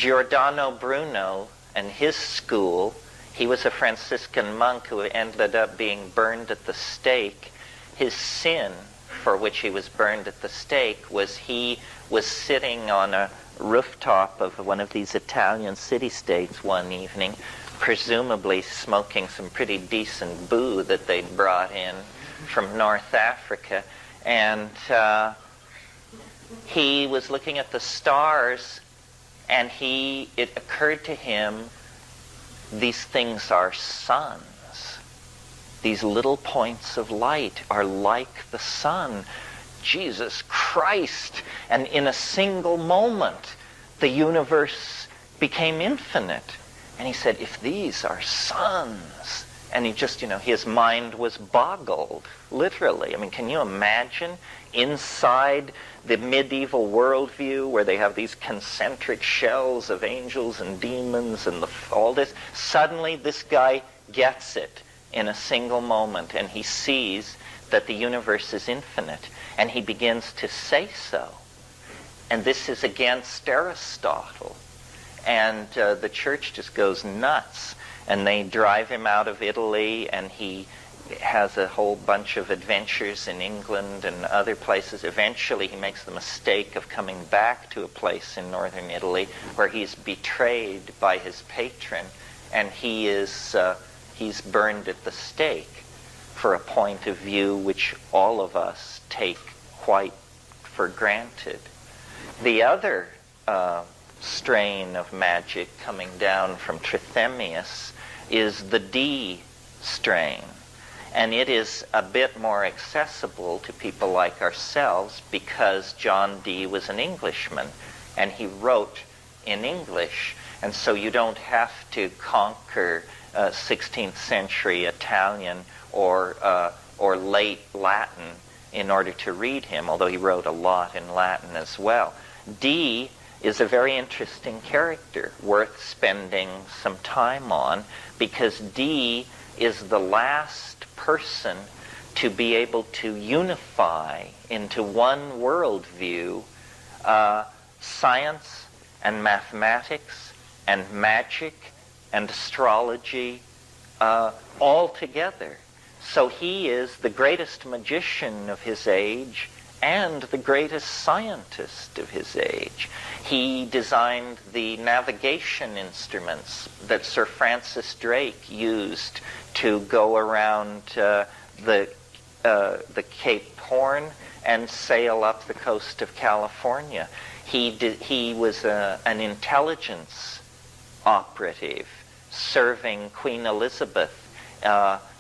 Giordano Bruno and his school, he was a Franciscan monk who ended up being burned at the stake. His sin for which he was burned at the stake was he was sitting on a rooftop of one of these Italian city-states one evening, presumably smoking some pretty decent boo that they'd brought in from North Africa. And he was looking at the stars, and it occurred to him, these things are suns. These little points of light are like the sun. Jesus Christ! And in a single moment, the universe became infinite. And he said, if these are suns, and he just, his mind was boggled, literally. I mean, can you imagine inside the medieval worldview where they have these concentric shells of angels and demons and all this? Suddenly this guy gets it in a single moment, and he sees that the universe is infinite, and he begins to say so. And this is against Aristotle. And the church just goes nuts, and they drive him out of Italy, and he has a whole bunch of adventures in England and other places. Eventually he makes the mistake of coming back to a place in northern Italy where he's betrayed by his patron, and he's burned at the stake for a point of view which all of us take quite for granted. The other strain of magic coming down from Trithemius is the D strain. And it is a bit more accessible to people like ourselves because John Dee was an Englishman, and he wrote in English. And so you don't have to conquer 16th century Italian or late Latin in order to read him, although he wrote a lot in Latin as well. Dee is a very interesting character, worth spending some time on, because Dee is the last person to be able to unify into one worldview science and mathematics and magic and astrology all together. So he is the greatest magician of his age and the greatest scientist of his age. He designed the navigation instruments that Sir Francis Drake used to go around the Cape Horn and sail up the coast of California. He was an intelligence operative serving Queen Elizabeth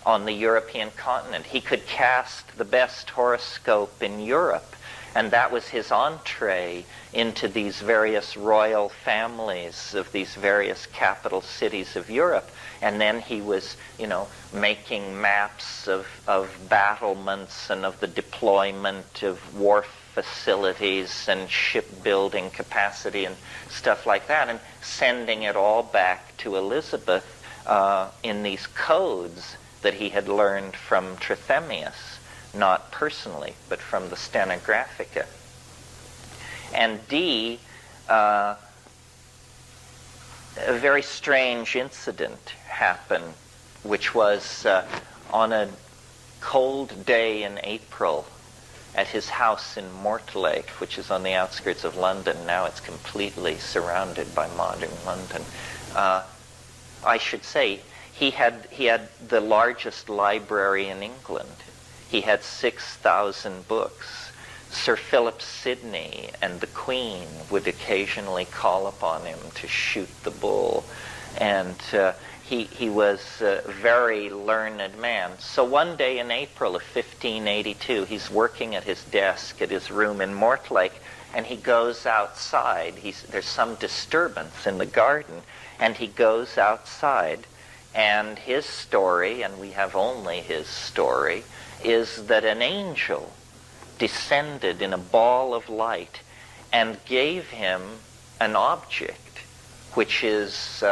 on the European continent. He could cast the best horoscope in Europe, and that was his entree into these various royal families of these various capital cities of Europe. And then he was, making maps of battlements and of the deployment of wharf facilities and shipbuilding capacity and stuff like that, and sending it all back to Elizabeth in these codes that he had learned from Trithemius, not personally, but from the Stenographica. And Dee, a very strange incident happened, which was on a cold day in April at his house in Mortlake, which is on the outskirts of London. Now it's completely surrounded by modern London. I should say, he had the largest library in England. He had 6,000 books. Sir Philip Sidney and the Queen would occasionally call upon him to shoot the bull. And he was a very learned man. So one day in April of 1582, he's working at his desk at his room in Mortlake, and he goes outside. There's some disturbance in the garden, and he goes outside. And his story, and we have only his story, is that an angel descended in a ball of light and gave him an object which is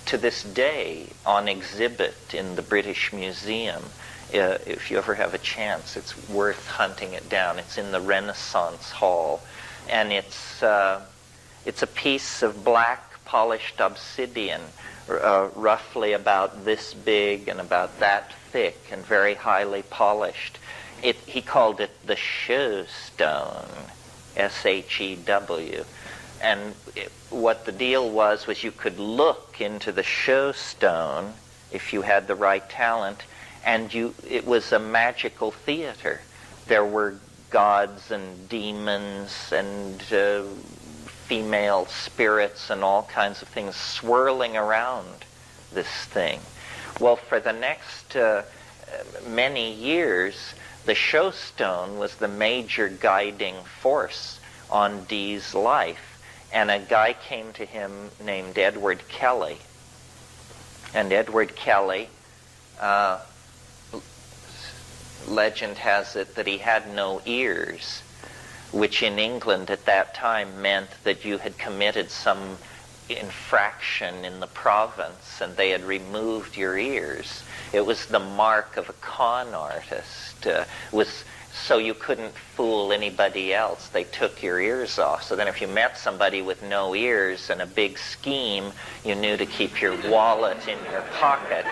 to this day on exhibit in the British Museum. If you ever have a chance, it's worth hunting it down. It's in the Renaissance Hall, and it's It's a piece of black polished obsidian, roughly about this big and about that thick and very highly polished. He called it the show stone, S-H-E-W. And what the deal was you could look into the show stone if you had the right talent, and it was a magical theater. There were gods and demons and female spirits and all kinds of things swirling around this thing. Well, for the next many years, the show stone was the major guiding force on Dee's life. And a guy came to him named Edward Kelly. And Edward Kelly, legend has it that he had no ears, which in England at that time meant that you had committed some infraction in the province and they had removed your ears. It was the mark of a con artist. So you couldn't fool anybody else. They took your ears off. So then if you met somebody with no ears and a big scheme, you knew to keep your wallet in your pocket.